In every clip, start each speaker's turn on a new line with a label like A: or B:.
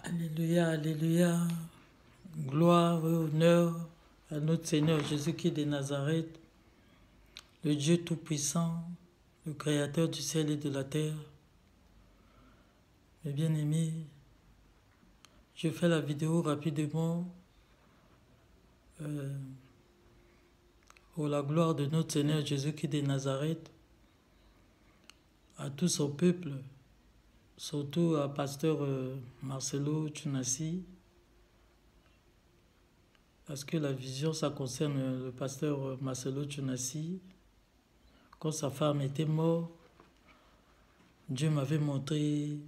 A: Alléluia, alléluia. Gloire et honneur à notre Seigneur Jésus-Christ de Nazareth, le Dieu Tout-Puissant, le Créateur du ciel et de la terre. Mes bien-aimés, je fais la vidéo rapidement pour la gloire de notre Seigneur Jésus-Christ de Nazareth, à tout son peuple, surtout à Pasteur Marcelo Tchounassi, parce que la vision, ça concerne le pasteur Marcelo Tchounassi. Quand sa femme était morte, Dieu m'avait montré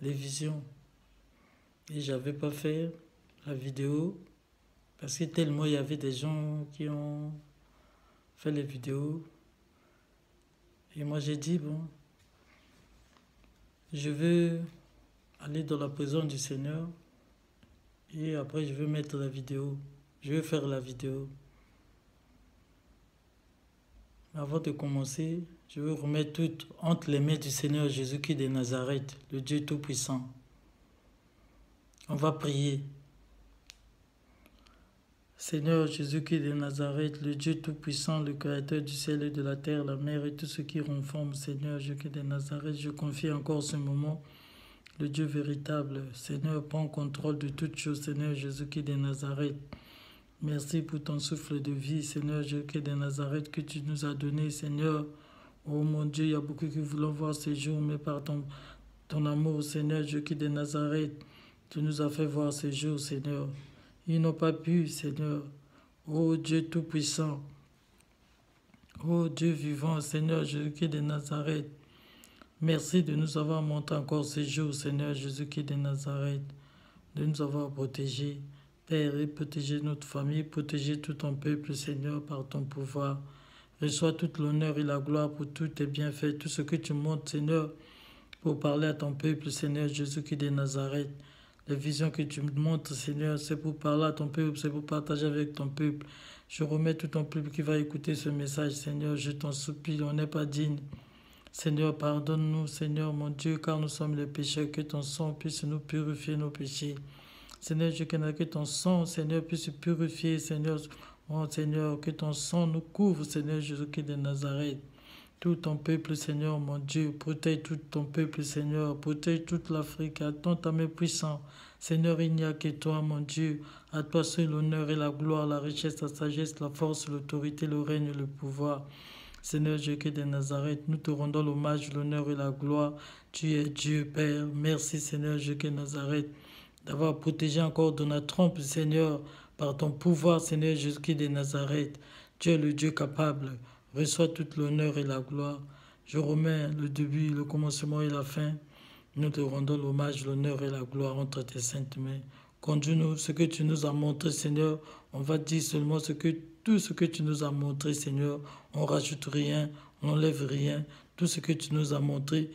A: les visions. Et je n'avais pas fait la vidéo, parce que tellement il y avait des gens qui ont fait les vidéos. Et moi j'ai dit, bon, je veux aller dans la présence du Seigneur et après je veux mettre la vidéo. Je veux faire la vidéo. Mais avant de commencer, je veux remettre tout entre les mains du Seigneur Jésus-Christ de Nazareth, le Dieu Tout-Puissant. On va prier. Seigneur Jésus-Christ de Nazareth, le Dieu Tout-Puissant, le Créateur du ciel et de la terre, la mer et tout ce qui renforme, Seigneur Jésus-Christ de Nazareth, je confie encore ce moment, le Dieu véritable. Seigneur, prends contrôle de toutes choses, Seigneur Jésus-Christ de Nazareth. Merci pour ton souffle de vie, Seigneur Jésus-Christ de Nazareth, que tu nous as donné, Seigneur. Oh mon Dieu, il y a beaucoup qui voulaient voir ces jours, mais par ton amour, Seigneur Jésus-Christ de Nazareth, tu nous as fait voir ces jours, Seigneur. Ils n'ont pas pu, Seigneur. Oh Dieu Tout-Puissant. Oh Dieu vivant, Seigneur Jésus-Christ de Nazareth. Merci de nous avoir montré encore ces jours, Seigneur Jésus-Christ de Nazareth. De nous avoir protégés. Père, et protéger notre famille, protéger tout ton peuple, Seigneur, par ton pouvoir. Reçois toute l'honneur et la gloire pour tous tes bienfaits, tout ce que tu montres, Seigneur, pour parler à ton peuple, Seigneur Jésus-Christ de Nazareth. Les visions que tu me montres, Seigneur, c'est pour parler à ton peuple, c'est pour partager avec ton peuple. Je remets tout ton peuple qui va écouter ce message, Seigneur, je t'en supplie, on n'est pas digne. Seigneur, pardonne-nous, Seigneur, mon Dieu, car nous sommes les pécheurs, que ton sang puisse nous purifier nos péchés. Seigneur, je connais que ton sang, Seigneur, puisse purifier, Seigneur. Oh Seigneur, que ton sang nous couvre, Seigneur Jésus-Christ de Nazareth. Tout ton peuple, Seigneur, mon Dieu, protège tout ton peuple, Seigneur. Protège toute l'Afrique, attends ta main puissante. Seigneur, il n'y a que toi, mon Dieu. À toi seul l'honneur et la gloire, la richesse, la sagesse, la force, l'autorité, le règne et le pouvoir. Seigneur Jésus-Christ de Nazareth, nous te rendons l'hommage, l'honneur et la gloire. Tu es Dieu, Père. Merci, Seigneur Jésus-Christ de Nazareth, d'avoir protégé encore Donald Trump, Seigneur, par ton pouvoir, Seigneur Jésus-Christ de Nazareth. Tu es le Dieu capable. Reçois toute l'honneur et la gloire. Je remets le début, le commencement et la fin. Nous te rendons l'hommage, l'honneur et la gloire entre tes saintes mains. Conduis-nous, ce que tu nous as montré, Seigneur. On va dire seulement tout ce que tu nous as montré, Seigneur. On rajoute rien, on n'enlève rien. Tout ce que tu nous as montré,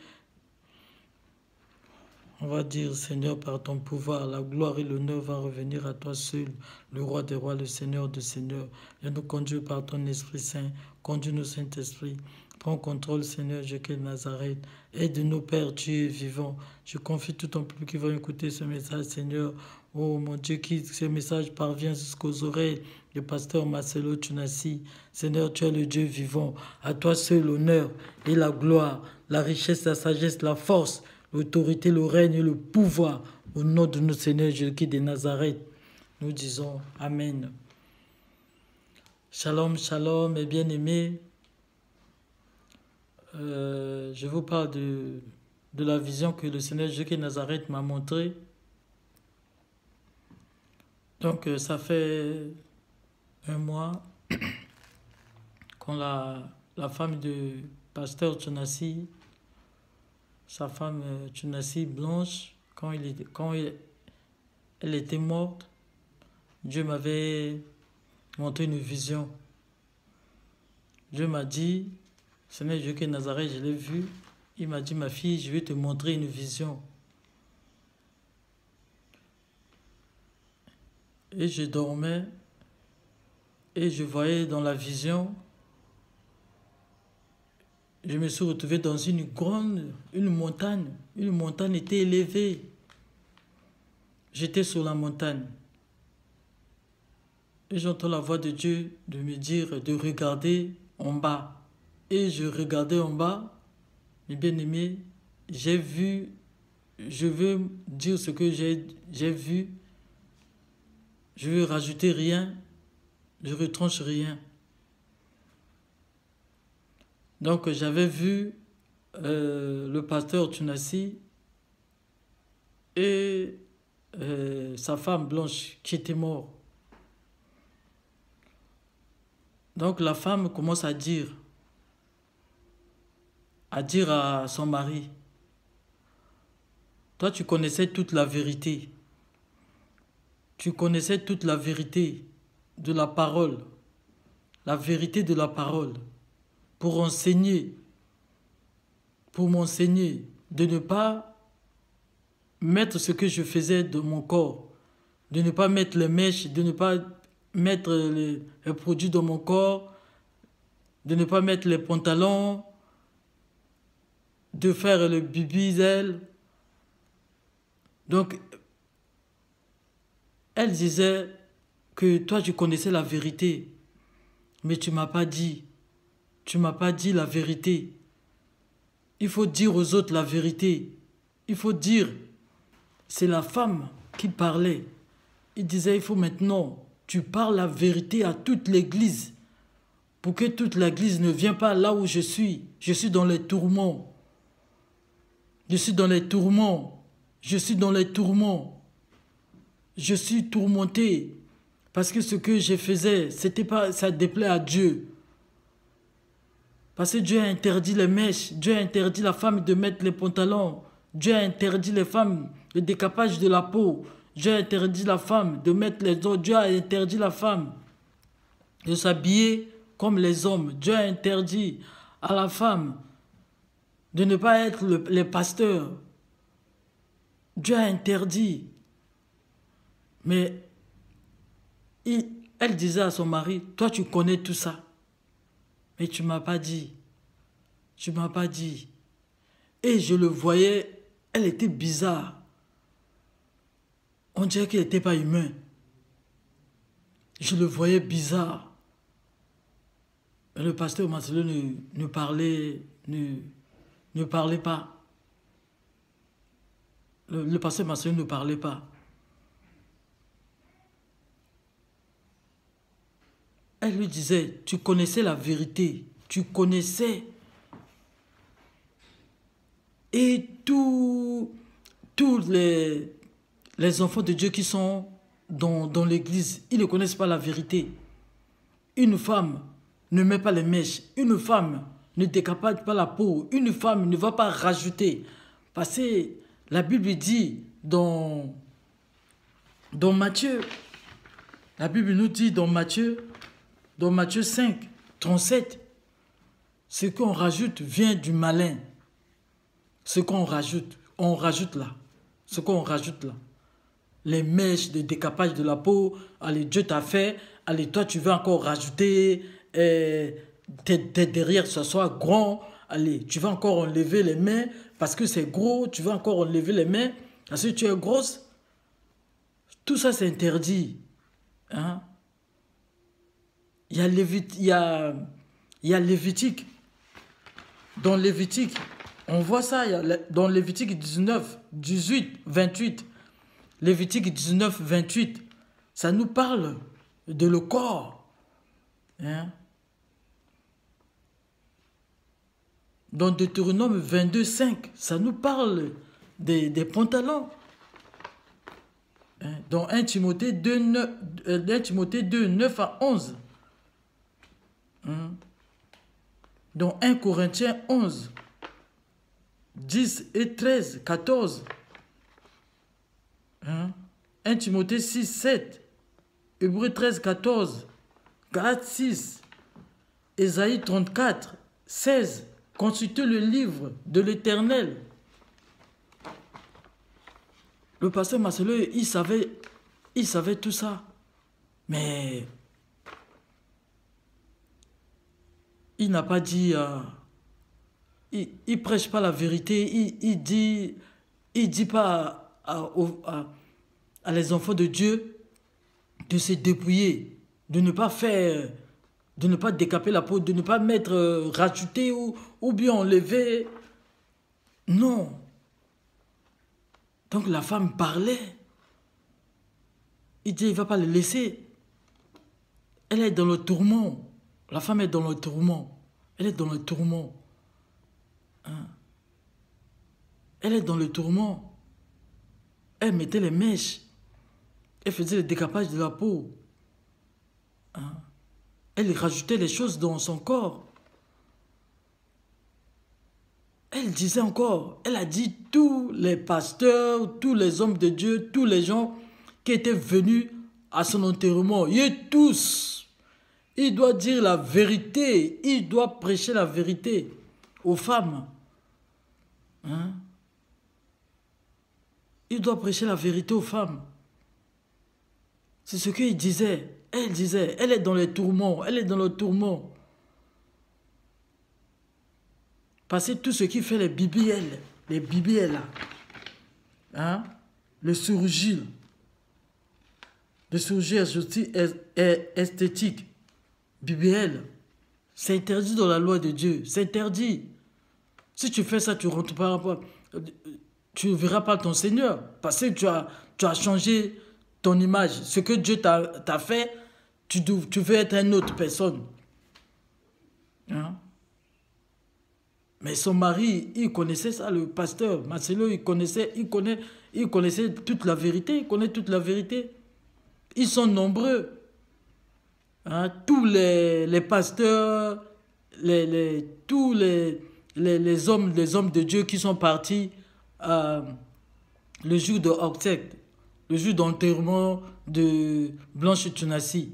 A: on va dire, Seigneur, par ton pouvoir, la gloire et l'honneur va revenir à toi seul, le roi des rois, le Seigneur des seigneurs. Et nous conduis par ton Esprit Saint. Conduis-nous, Saint-Esprit. Prends contrôle, Seigneur Jésus de Nazareth. Aide-nous, Père, tu es vivant. Je confie tout ton peuple qui va écouter ce message, Seigneur. Oh mon Dieu, que ce message parvient jusqu'aux oreilles du pasteur Marcelo Tchounassi. Seigneur, tu es le Dieu vivant. À toi seul l'honneur et la gloire, la richesse, la sagesse, la force, l'autorité, le règne et le pouvoir. Au nom de notre Seigneur Jésus-Christ de Nazareth, nous disons Amen. Shalom, shalom, mes bien-aimés. Je vous parle de la vision que le Seigneur Jésus-Christ de Nazareth m'a montrée. Donc, ça fait un mois quand la femme de pasteur Tchounassi, sa femme Tchounassi Blanche, quand elle était morte, Dieu m'avait montré une vision. Dieu m'a dit, Seigneur Jésus de Nazareth, je l'ai vu. Il m'a dit, ma fille, je vais te montrer une vision. Et je dormais et je voyais dans la vision, je me suis retrouvé dans une montagne. Une montagne était élevée. j'étais sur la montagne. Et j'entends la voix de Dieu de me dire de regarder en bas. Et je regardais en bas, mes bien-aimés, j'ai vu, je veux dire ce que j'ai vu, je veux rajouter rien, je retranche rien. Donc j'avais vu le pasteur Tunassi et sa femme blanche qui était morte. Donc la femme commence à dire à son mari, toi tu connaissais toute la vérité, tu connaissais toute la vérité de la parole, la vérité de la parole, pour enseigner, pour m'enseigner de ne pas mettre ce que je faisais de mon corps, de ne pas mettre les mèches, de ne pas mettre les produits dans mon corps, de ne pas mettre les pantalons, de faire le bibizel. Donc, elle disait que toi tu connaissais la vérité, mais tu m'as pas dit. Tu m'as pas dit la vérité. Il faut dire aux autres la vérité. Il faut dire, c'est la femme qui parlait. Il disait, il faut maintenant, tu parles la vérité à toute l'église, pour que toute l'église ne vienne pas là où je suis. Je suis dans les tourments. Je suis dans les tourments. Je suis dans les tourments. Je suis tourmenté. Parce que ce que je faisais, c'était pas, ça déplaît à Dieu. Parce que Dieu a interdit les mèches. Dieu a interdit la femme de mettre les pantalons. Dieu a interdit les femmes le décapage de la peau. Dieu a interdit la femme de mettre les autres. Dieu a interdit la femme de s'habiller comme les hommes. Dieu a interdit à la femme de ne pas être les pasteurs. Dieu a interdit. Mais elle disait à son mari, toi tu connais tout ça. Mais tu ne m'as pas dit. Tu ne m'as pas dit. Et je le voyais, elle était bizarre. On dirait qu'elle n'était pas humaine. Je le voyais bizarre. Et le pasteur Marcelo ne parlait pas. Le pasteur Marcelo ne parlait pas. Elle lui disait, tu connaissais la vérité, tu connaissais. Et tous les enfants de Dieu qui sont dans l'église, ils ne connaissent pas la vérité. Une femme ne met pas les mèches, une femme ne décapage pas la peau, une femme ne va pas rajouter. Parce que la Bible dit dans Matthieu, la Bible nous dit dans Matthieu 5, 37, ce qu'on rajoute vient du malin. Ce qu'on rajoute, on rajoute là. Ce qu'on rajoute là. Les mèches de décapage de la peau, allez, Dieu t'a fait, allez, toi tu veux encore rajouter, tes derrière ça soit grand, allez, tu vas encore enlever les mains parce que c'est gros, tu vas encore enlever les mains parce que tu es grosse. Tout ça c'est interdit. Hein? Il y a Lévitique. Dans Lévitique, on voit ça, dans Lévitique 19, 18, 28. Lévitique 19, 28, ça nous parle de le corps. Hein? Dans Deutéronome 22, 5, ça nous parle des pantalons. Hein? Dans 1 Timothée 2, 9 à 11. Hein? Dans 1 Corinthiens 11, 10 et 13, 14. Hein? 1 Timothée 6, 7. Hébreux 13, 14. Galates 6. Ésaïe 34, 16. Consultez le livre de l'Éternel. Le pasteur Marcelo, il savait tout ça. Mais il n'a pas dit... il prêche pas la vérité. Il dit pas à les enfants de Dieu de se dépouiller, de ne pas faire, de ne pas décaper la peau, de ne pas mettre, rajouter ou bien enlever. Non. Donc la femme parlait. Il dit, il ne va pas le laisser. Elle est dans le tourment. La femme est dans le tourment. Elle est dans le tourment. Hein? Elle est dans le tourment. Elle mettait les mèches. Elle faisait le décapage de la peau. Hein? Elle rajoutait les choses dans son corps. Elle disait encore, elle a dit tous les pasteurs, tous les hommes de Dieu, tous les gens qui étaient venus à son enterrement, et tous, il doit dire la vérité, il doit prêcher la vérité aux femmes. Hein? Il doit prêcher la vérité aux femmes. C'est ce qu'il disait. Elle disait, elle est dans les tourments, elle est dans le tourment. Parce que tout ce qui fait les BBL là, hein? Le chirurgie esthétique, BBL, c'est interdit dans la loi de Dieu, c'est interdit. Si tu fais ça, tu rentres pas, tu ne verras pas ton Seigneur, parce que tu as changé ton image. Ce que Dieu t'a fait, tu veux être une autre personne. Hein? Mais son mari, il connaissait ça, le pasteur Marcelo, il connaissait toute la vérité, il connaît toute la vérité. Ils sont nombreux. Hein? Tous les pasteurs, tous les hommes de Dieu qui sont partis le jour de obsèques, le jour d'enterrement de Blanche Tunassi.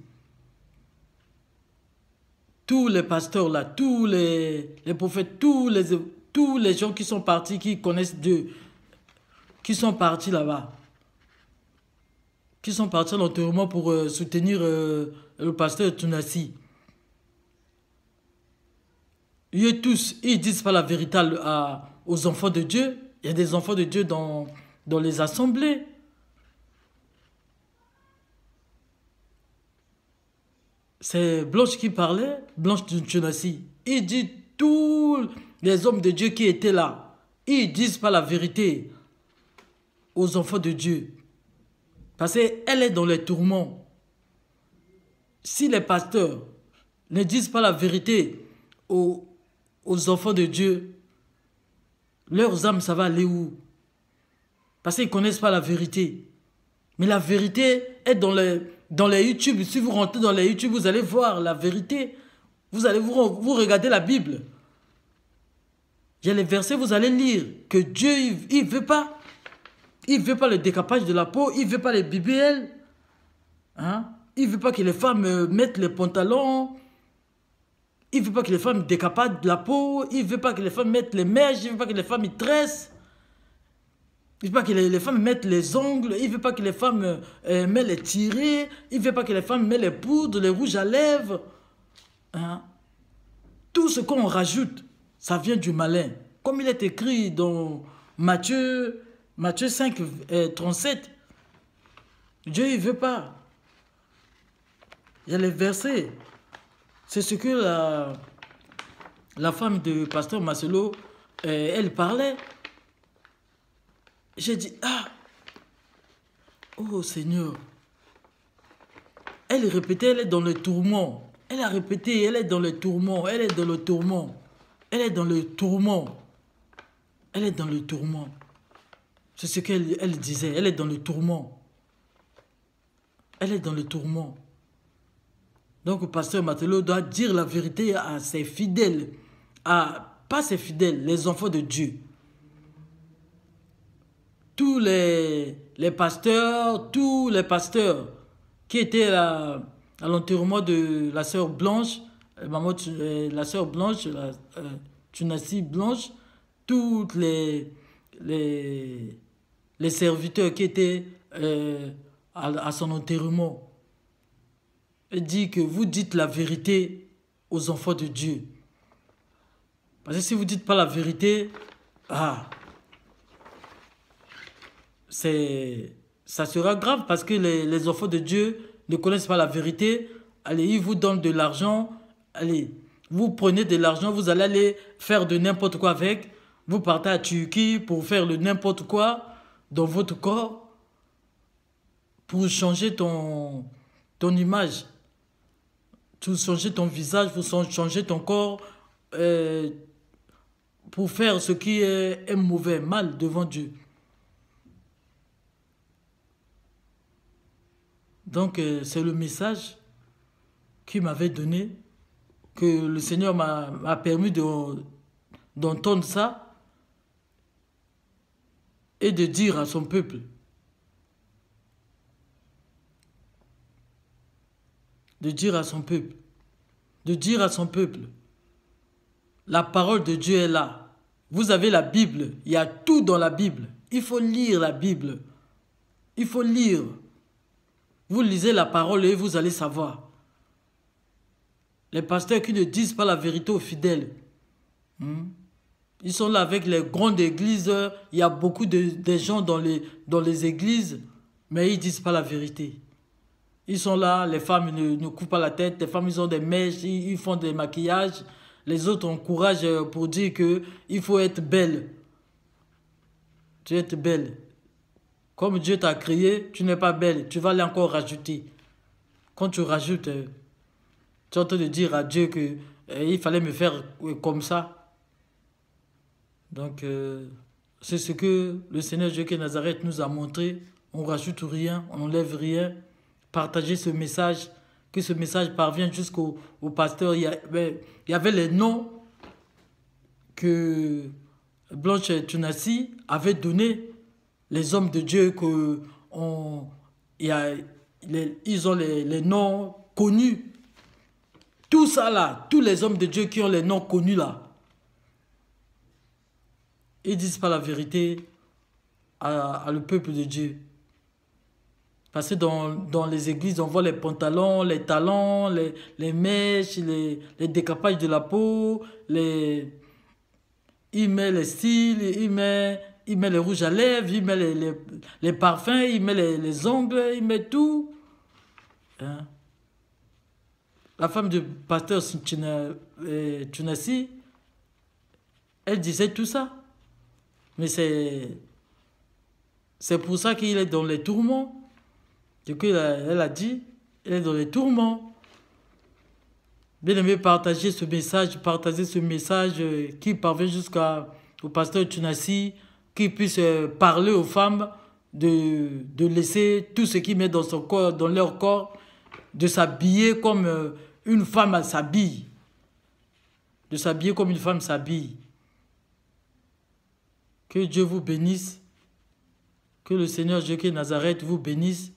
A: Tous les pasteurs là, tous les prophètes, tous les gens qui sont partis, qui connaissent Dieu, qui sont partis là-bas, qui sont partis à l'enterrement pour soutenir le pasteur Tunassi. Ils tous, ils disent pas la vérité aux enfants de Dieu. Il y a des enfants de Dieu dans les assemblées. C'est Blanche qui parlait, Blanche Tunassi. Il dit tous les hommes de Dieu qui étaient là, ils disent pas la vérité aux enfants de Dieu. Parce qu'elle est dans les tourments. Si les pasteurs ne disent pas la vérité aux enfants de Dieu, leurs âmes, ça va aller où? Parce qu'ils ne connaissent pas la vérité. Mais la vérité est dans les YouTube. Si vous rentrez dans les YouTube, vous allez voir la vérité. Vous allez vous regarder la Bible. Il y a les versets, vous allez lire que Dieu, il ne veut pas. Il ne veut pas le décapage de la peau. Il ne veut pas les BBL. Hein? Il ne veut pas que les femmes mettent les pantalons. Il ne veut pas que les femmes décapagent de la peau. Il ne veut pas que les femmes mettent les mèches. Il ne veut pas que les femmes y tressent. Il ne veut pas que les femmes mettent les ongles. Il ne veut pas que les femmes mettent les tirés. Il ne veut pas que les femmes mettent les poudres, les rouges à lèvres. Hein? Tout ce qu'on rajoute, ça vient du malin. Comme il est écrit dans Matthieu 5, 37. Dieu, il ne veut pas. Il y a les versets. C'est ce que la femme de pasteur Marcelo, elle parlait. J'ai dit, ah, oh Seigneur. Elle répétait, elle est dans le tourment. Elle a répété, elle est dans le tourment, elle est dans le tourment. Elle est dans le tourment. Elle est dans le tourment. C'est ce qu'elle disait, elle est dans le tourment. Elle est dans le tourment. Donc le pasteur Marcelo doit dire la vérité à ses fidèles. Pas ses fidèles, les enfants de Dieu. Tous les pasteurs qui étaient à l'enterrement de la sœur Blanche, la sœur Blanche, Tunassi Blanche, tous les serviteurs qui étaient à son enterrement. Il dit que vous dites la vérité aux enfants de Dieu. Parce que si vous ne dites pas la vérité, ça sera grave parce que les enfants de Dieu ne connaissent pas la vérité. Allez, ils vous donnent de l'argent. Allez, vous prenez de l'argent, vous allez aller faire de n'importe quoi avec. Vous partez à Turquie pour faire le n'importe quoi dans votre corps pour changer ton image, pour changer ton visage, pour changer ton corps, pour faire ce qui est mauvais, mal devant Dieu. Donc, c'est le message qu'il m'avait donné, que le Seigneur m'a permis d'entendre ça et de dire à son peuple. De dire à son peuple. De dire à son peuple. La parole de Dieu est là. Vous avez la Bible. Il y a tout dans la Bible. Il faut lire la Bible. Il faut lire. Vous lisez la parole et vous allez savoir. Les pasteurs qui ne disent pas la vérité aux fidèles. Ils sont là avec les grandes églises. Il y a beaucoup de gens dans les églises. Mais ils ne disent pas la vérité. Ils sont là, les femmes ne coupent pas la tête. Les femmes, ils ont des mèches, ils font des maquillages. Les autres ont courage pour dire qu'il faut être belle. Tu es belle. Comme Dieu t'a créé, tu n'es pas belle. Tu vas aller encore rajouter. Quand tu rajoutes, tu es en train de dire à Dieu qu'il fallait me faire comme ça. Donc, c'est ce que le Seigneur Dieu qui est Nazareth nous a montré. On ne rajoute rien, on n'enlève rien. Partagez ce message, que ce message parvienne jusqu'au pasteur. Il y avait les noms que Blanche Tunassi avait donnés, les hommes de Dieu ils ont les noms connus. Tout ça là, tous les hommes de Dieu qui ont les noms connus là, ils ne disent pas la vérité à le peuple de Dieu. Parce que dans les églises, on voit les pantalons, les talons, les mèches, les décapages de la peau, il met les styles, il met les rouges à lèvres, il met les parfums, il met les ongles, il met tout. Hein? La femme du pasteur Tunassi, elle disait tout ça. Mais c'est pour ça qu'il est dans les tourments. Elle a dit, elle est dans les tourments. Bien aimé, partagez ce message qui parvient jusqu'au pasteur Tunassi, qui puisse parler aux femmes de laisser tout ce qu'il met dans son corps, dans leur corps, de s'habiller comme une femme s'habille. De s'habiller comme une femme s'habille. Que Dieu vous bénisse. Que le Seigneur Dieu qui est Nazareth vous bénisse.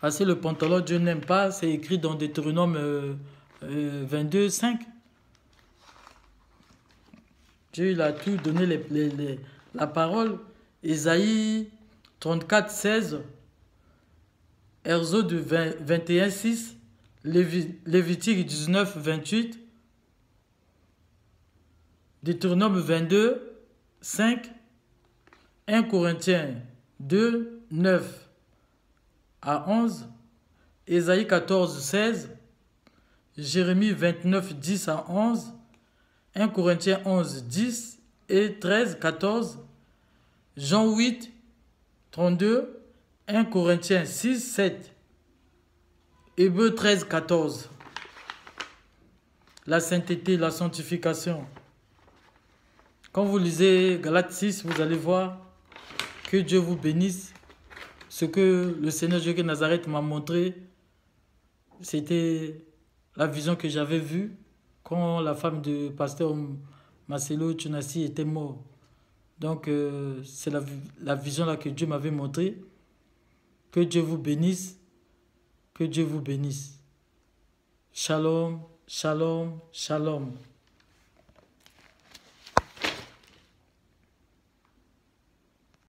A: Parce que le pantalon, Dieu n'aime pas, c'est écrit dans Deutéronome 22, 5. Dieu il a tout donné la parole. Ésaïe 34, 16. Exode 21, 6. Lévitique 19, 28. Deutéronome 22, 5. 1 Corinthiens 2, 9 à 11, Ésaïe 14, 16, Jérémie 29, 10 à 11, 1 Corinthiens 11, 10 et 13, 14, Jean 8, 32, 1 Corinthiens 6, 7, Hébreux 13, 14. La sainteté, la sanctification. Quand vous lisez Galates 6, vous allez voir que Dieu vous bénisse. Ce que le Seigneur Dieu de Nazareth m'a montré, c'était la vision que j'avais vue quand la femme du pasteur Marcelo Tunassi était mort. Donc, c'est la vision là que Dieu m'avait montrée. Que Dieu vous bénisse. Que Dieu vous bénisse. Shalom, shalom, shalom.